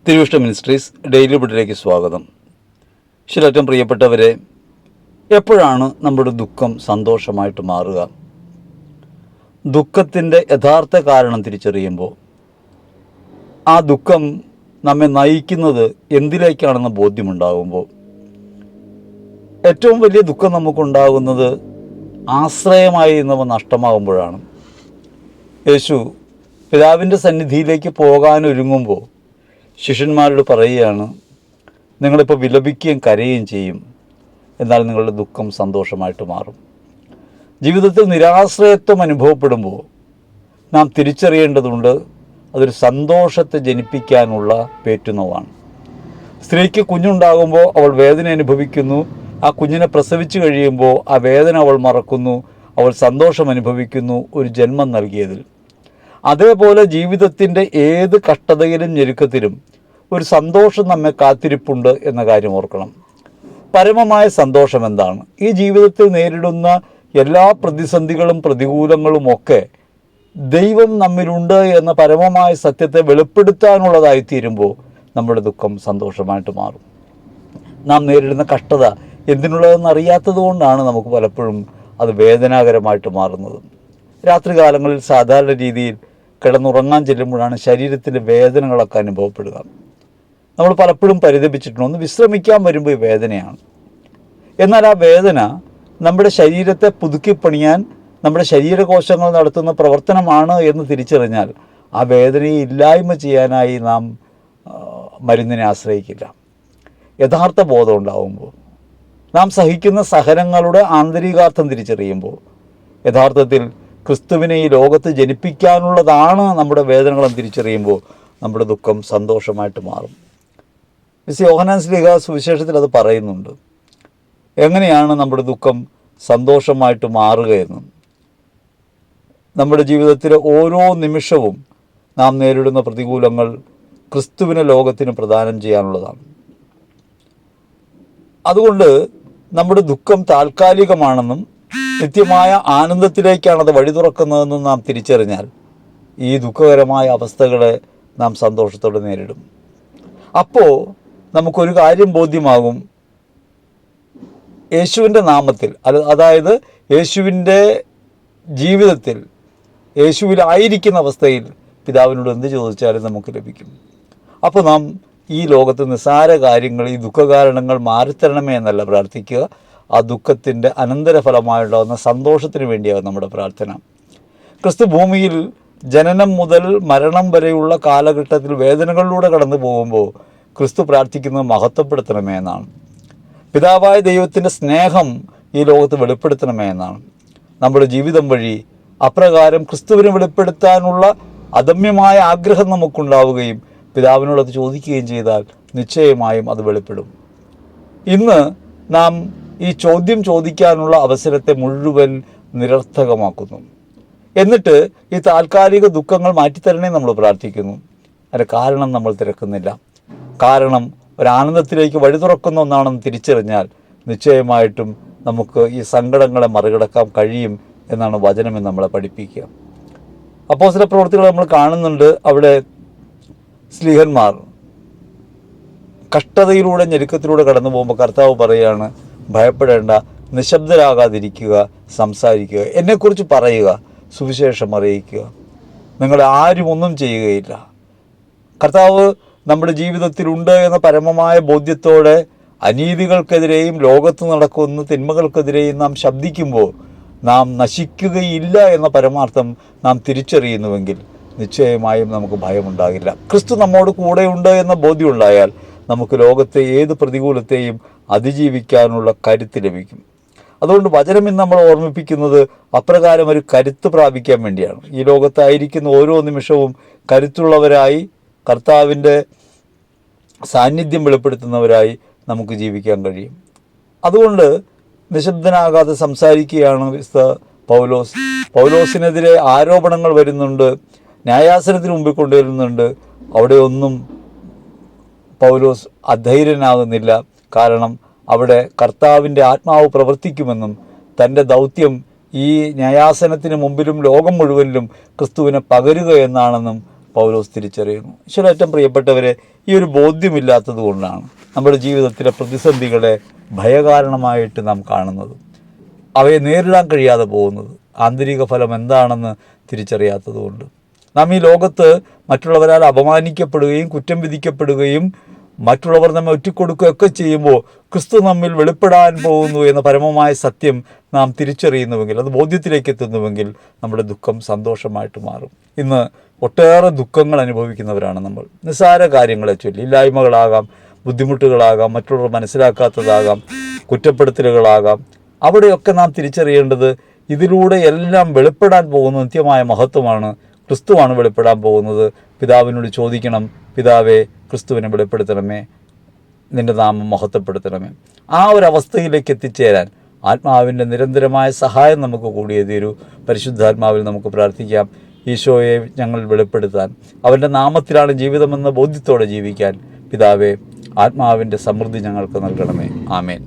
തിരുവിഷ്ട ministries daily ബുഡിലേക്ക് സ്വാഗതം. ശിലറ്റം പ്രിയപ്പെട്ടവരെ, എപ്പോഴാണ് നമ്മുടെ ദുഃഖം സന്തോഷമായിട്ട് മാറുക? ദുഃഖത്തിൻ്റെ യഥാർത്ഥ കാരണം തിരിച്ചറിയുമ്പോൾ, ആ ദുഃഖം നമ്മെ നയിക്കുന്നത് എന്തിലേക്കാണെന്ന് ബോധ്യമുണ്ടാകുമ്പോൾ, ഏറ്റവും വലിയ ദുഃഖം നമുക്കുണ്ടാകുന്നത് ആശ്രയമായി എന്നവ നഷ്ടമാകുമ്പോഴാണ്. യേശു പിതാവിൻ്റെ സന്നിധിയിലേക്ക് പോകാനൊരുങ്ങുമ്പോൾ ശിഷ്യന്മാരോട് പറയുകയാണ്, നിങ്ങളിപ്പോൾ വിലപിക്കുകയും കരയുകയും ചെയ്യും, എന്നാൽ നിങ്ങളുടെ ദുഃഖം സന്തോഷമായിട്ട് മാറും. ജീവിതത്തിൽ നിരാശ്രയത്വം അനുഭവപ്പെടുമ്പോൾ നാം തിരിച്ചറിയേണ്ടതുണ്ട്, അതൊരു സന്തോഷത്തെ ജനിപ്പിക്കാനുള്ള പേറ്റുന്നതാണ്. സ്ത്രീക്ക് കുഞ്ഞുണ്ടാകുമ്പോൾ അവൾ വേദന അനുഭവിക്കുന്നു. ആ കുഞ്ഞിനെ പ്രസവിച്ചു കഴിയുമ്പോൾ ആ വേദന അവൾ മറക്കുന്നു, അവൾ സന്തോഷം അനുഭവിക്കുന്നു ഒരു ജന്മം നൽകിയതിൽ. അതേപോലെ ജീവിതത്തിൻ്റെ ഏത് കഷ്ടതയിലും ഞെരുക്കത്തിലും ഒരു സന്തോഷം നമ്മെ കാത്തിരിപ്പുണ്ട് എന്ന കാര്യം ഓർക്കണം. പരമമായ സന്തോഷം എന്താണ്? ഈ ജീവിതത്തിൽ നേരിടുന്ന എല്ലാ പ്രതിസന്ധികളും പ്രതികൂലങ്ങളും ഒക്കെ ദൈവം നമ്മിലുണ്ട് എന്ന പരമമായ സത്യത്തെ വെളിപ്പെടുത്താനുള്ളതായിത്തീരുമ്പോൾ നമ്മുടെ ദുഃഖം സന്തോഷമായിട്ട് മാറും. നാം നേരിടുന്ന കഷ്ടത എന്തിനുള്ളതെന്ന് അറിയാത്തത് കൊണ്ടാണ് നമുക്ക് പലപ്പോഴും അത് വേദനാകരമായിട്ട് മാറുന്നത്. രാത്രികാലങ്ങളിൽ സാധാരണ രീതിയിൽ കിടന്നുറങ്ങാൻ ചെല്ലുമ്പോഴാണ് ശരീരത്തിൻ്റെ വേദനകളൊക്കെ അനുഭവപ്പെടുക. നമ്മൾ പലപ്പോഴും പരിതപിച്ചിട്ടുണ്ട്, ഒന്ന് വിശ്രമിക്കാൻ വരുമ്പോൾ ഈ വേദനയാണ്. എന്നാൽ ആ വേദന നമ്മുടെ ശരീരത്തെ പുതുക്കിപ്പണിയാൻ, നമ്മുടെ ശരീരകോശങ്ങൾ നടത്തുന്ന പ്രവർത്തനമാണ് എന്ന് തിരിച്ചറിഞ്ഞാൽ ആ വേദനയെ ഇല്ലായ്മ ചെയ്യാനായി നാം മരുന്നിനെ ആശ്രയിക്കില്ല. യഥാർത്ഥ ബോധം ഉണ്ടാകുമ്പോൾ, നാം സഹിക്കുന്ന സഹനങ്ങളുടെ ആന്തരികാർത്ഥം തിരിച്ചറിയുമ്പോൾ, യഥാർത്ഥത്തിൽ ക്രിസ്തുവിനെ ഈ ലോകത്ത് ജനിപ്പിക്കാനുള്ളതാണ് നമ്മുടെ വേദനകളെന്ന് തിരിച്ചറിയുമ്പോൾ നമ്മുടെ ദുഃഖം സന്തോഷമായിട്ട് മാറും. യോഹന്നാൻ ശ്ലീഹ സുവിശേഷത്തിൽ അത് പറയുന്നുണ്ട്, എങ്ങനെയാണ് നമ്മുടെ ദുഃഖം സന്തോഷമായിട്ട് മാറുകയെന്ന്. നമ്മുടെ ജീവിതത്തിലെ ഓരോ നിമിഷവും നാം നേരിടുന്ന പ്രതികൂലങ്ങൾ ക്രിസ്തുവിനെ ലോകത്തിന് പ്രദാനം ചെയ്യാനുള്ളതാണ്. അതുകൊണ്ട് നമ്മുടെ ദുഃഖം താൽക്കാലികമാണെന്നും നിത്യമായ ആനന്ദത്തിലേക്കാണത് വഴി തുറക്കുന്നതെന്നും നാം തിരിച്ചറിഞ്ഞാൽ ഈ ദുഃഖകരമായ അവസ്ഥകളെ നാം സന്തോഷത്തോടെ നേരിടും. അപ്പോൾ നമുക്കൊരു കാര്യം ബോധ്യമാകും, യേശുവിൻ്റെ നാമത്തിൽ, അതായത് യേശുവിൻ്റെ ജീവിതത്തിൽ, യേശുവിലായിരിക്കുന്ന അവസ്ഥയിൽ പിതാവിനോട് എന്ത് ചോദിച്ചാലും നമുക്ക് ലഭിക്കും. അപ്പോൾ നാം ഈ ലോകത്ത് നിസ്സാര കാര്യങ്ങൾ, ഈ ദുഃഖകാരണങ്ങൾ മാറിത്തരണമേ എന്നല്ല പ്രാർത്ഥിക്കുക, ആ ദുഃഖത്തിൻ്റെ അനന്തരഫലമായുണ്ടാകുന്ന സന്തോഷത്തിന് വേണ്ടിയാകും നമ്മുടെ പ്രാർത്ഥന. ക്രിസ്തു ഭൂമിയിൽ ജനനം മുതൽ മരണം വരെയുള്ള കാലഘട്ടത്തിൽ വേദനകളിലൂടെ കടന്നു പോകുമ്പോൾ ക്രിസ്തു പ്രാർത്ഥിക്കുന്നത് മഹത്വപ്പെടുത്തണമേ എന്നാണ്. പിതാവായ ദൈവത്തിൻ്റെ സ്നേഹം ഈ ലോകത്ത് വെളിപ്പെടുത്തണമേ എന്നാണ്. നമ്മുടെ ജീവിതം വഴി അപ്രകാരം ക്രിസ്തുവിനെ വെളിപ്പെടുത്താനുള്ള അദമ്യമായ ആഗ്രഹം നമുക്കുണ്ടാവുകയും പിതാവിനോട് അത് ചോദിക്കുകയും ചെയ്താൽ നിശ്ചയമായും അത് വെളിപ്പെടും. ഇന്ന് നാം ഈ ചോദ്യം ചോദിക്കാനുള്ള അവസരത്തെ മുഴുവൻ നിരർത്ഥകമാക്കുന്നു. എന്നിട്ട് ഈ താൽക്കാലിക ദുഃഖങ്ങൾ മാറ്റിത്തരണേ നമ്മൾ പ്രാർത്ഥിക്കുന്നു. അതിൻ്റെ കാരണം നമ്മൾ തിരക്കുന്നില്ല. കാരണം ഒരാനന്ദത്തിലേക്ക് വഴി തുറക്കുന്ന ഒന്നാണെന്ന് തിരിച്ചറിഞ്ഞാൽ നിശ്ചയമായിട്ടും നമുക്ക് ഈ സങ്കടങ്ങളെ മറികടക്കാൻ കഴിയും എന്നാണ് വചനം നമ്മളെ പഠിപ്പിക്കുക. അപ്പോസ്തല പ്രവൃത്തികൾ നമ്മൾ കാണുന്നുണ്ട്, അവിടെ സ്ലീഹന്മാർ കഷ്ടതയിലൂടെ ഞെരുക്കത്തിലൂടെ കടന്നു പോകുമ്പോൾ കർത്താവ് പറയുകയാണ്, ഭയപ്പെടേണ്ട, നിശബ്ദരാകാതിരിക്കുക, സംസാരിക്കുക, എന്നെക്കുറിച്ച് പറയുക, സുവിശേഷം അറിയിക്കുക, നിങ്ങളെ ആരും ഒന്നും ചെയ്യുകയില്ല. കർത്താവ് നമ്മുടെ ജീവിതത്തിലുണ്ട് എന്ന പരമമായ ബോധ്യത്തോടെ അനീതികൾക്കെതിരെയും ലോകത്ത് നടക്കുന്ന തിന്മകൾക്കെതിരെയും നാം ശബ്ദിക്കുമ്പോൾ നാം നശിക്കുകയില്ല എന്ന പരമാർത്ഥം നാം തിരിച്ചറിയുന്നുവെങ്കിൽ നിശ്ചയമായും നമുക്ക് ഭയമുണ്ടാകില്ല. ക്രിസ്തു നമ്മോട് കൂടെയുണ്ട് എന്ന ബോധ്യമുണ്ടായാൽ നമുക്ക് ലോകത്തെ ഏത് പ്രതികൂലത്തെയും അതിജീവിക്കാനുള്ള കരുത്ത് ലഭിക്കും. അതുകൊണ്ട് വചനം ഇന്ന് നമ്മൾ ഓർമ്മിപ്പിക്കുന്നത് അപ്രകാരം ഒരു കരുത്ത് പ്രാപിക്കാൻ വേണ്ടിയാണ്. ഈ ലോകത്തായിരിക്കുന്ന ഓരോ നിമിഷവും കരുത്തുള്ളവരായി, കർത്താവിൻ്റെ സാന്നിധ്യം വെളിപ്പെടുത്തുന്നവരായി നമുക്ക് ജീവിക്കാൻ കഴിയും. അതുകൊണ്ട് നിശബ്ദനാകാതെ സംസാരിക്കുകയാണ് പൗലോസിനെതിരെ ആരോപണങ്ങൾ വരുന്നുണ്ട്, ന്യായാസനത്തിന് മുമ്പിൽ കൊണ്ടുവരുന്നുണ്ട്. അവിടെ ഒന്നും പൗലോസ് അധൈര്യനാകുന്നില്ല. കാരണം അവിടെ കർത്താവിൻ്റെ ആത്മാവ് പ്രവർത്തിക്കുമെന്നും തൻ്റെ ദൗത്യം ഈ ന്യായാസനത്തിന് മുമ്പിലും ലോകം മുഴുവനിലും ക്രിസ്തുവിനെ പകരുക എന്നാണെന്നും പൗലോസ് തിരിച്ചറിയുന്നു. ഈശോയിൽ ഏറ്റവും പ്രിയപ്പെട്ടവരെ, ഈ ഒരു ബോധ്യമില്ലാത്തത് കൊണ്ടാണ് നമ്മുടെ ജീവിതത്തിലെ പ്രതിസന്ധികളെ ഭയകാരണമായിട്ട് നാം കാണുന്നത്, അവയെ നേരിടാൻ കഴിയാതെ പോകുന്നത്. ആന്തരിക ഫലം എന്താണെന്ന് തിരിച്ചറിയാത്തത് കൊണ്ട് നാം ഈ ലോകത്ത് മറ്റുള്ളവരാൽ അപമാനിക്കപ്പെടുകയും കുറ്റം വിധിക്കപ്പെടുകയും മറ്റുള്ളവർ നമ്മെ ഒറ്റിക്കൊടുക്കുകയൊക്കെ ചെയ്യുമ്പോൾ ക്രിസ്തു നമ്മിൽ വെളിപ്പെടാൻ പോകുന്നു എന്ന പരമമായ സത്യം നാം തിരിച്ചറിയുന്നുവെങ്കിൽ, അത് ബോധ്യത്തിലേക്ക് എത്തുന്നുവെങ്കിൽ നമ്മുടെ ദുഃഖം സന്തോഷമായിട്ട് മാറും. ഇന്ന് ഒട്ടേറെ ദുഃഖങ്ങൾ അനുഭവിക്കുന്നവരാണ് നമ്മൾ. നിസ്സാര കാര്യങ്ങളെ ചൊല്ലി, ഇല്ലായ്മകളാകാം, ബുദ്ധിമുട്ടുകളാകാം, മറ്റുള്ളവർ മനസ്സിലാക്കാത്തതാകാം, കുറ്റപ്പെടുത്തലുകളാകാം. അവിടെയൊക്കെ നാം തിരിച്ചറിയേണ്ടത് ഇതിലൂടെ എല്ലാം വെളിപ്പെടാൻ പോകുന്ന നിത്യമായ മഹത്വമാണ്. ക്രിസ്തുവാണ് വെളിപ്പെടാൻ പോകുന്നത്. പിതാവിനോട് ചോദിക്കണം, പിതാവേ, ക്രിസ്തുവിനെ വെളിപ്പെടുത്തണമേ, നിൻ്റെ നാമം മഹത്വപ്പെടുത്തണമേ. ആ ഒരു അവസ്ഥയിലേക്ക് എത്തിച്ചേരാൻ ആത്മാവിൻ്റെ നിരന്തരമായ സഹായം നമുക്ക് കൂടിയേ തീരൂ. പരിശുദ്ധാത്മാവിൽ നമുക്ക് പ്രാർത്ഥിക്കാം, ഈശോയെ ഞങ്ങൾ വെളിപ്പെടുത്താൻ, അവൻ്റെ നാമത്തിലാണ് ജീവിതമെന്ന ബോധ്യത്തോടെ ജീവിക്കാൻ പിതാവേ, ആത്മാവിൻ്റെ സമൃദ്ധി ഞങ്ങൾക്ക് നൽകണമേ. ആമേൻ.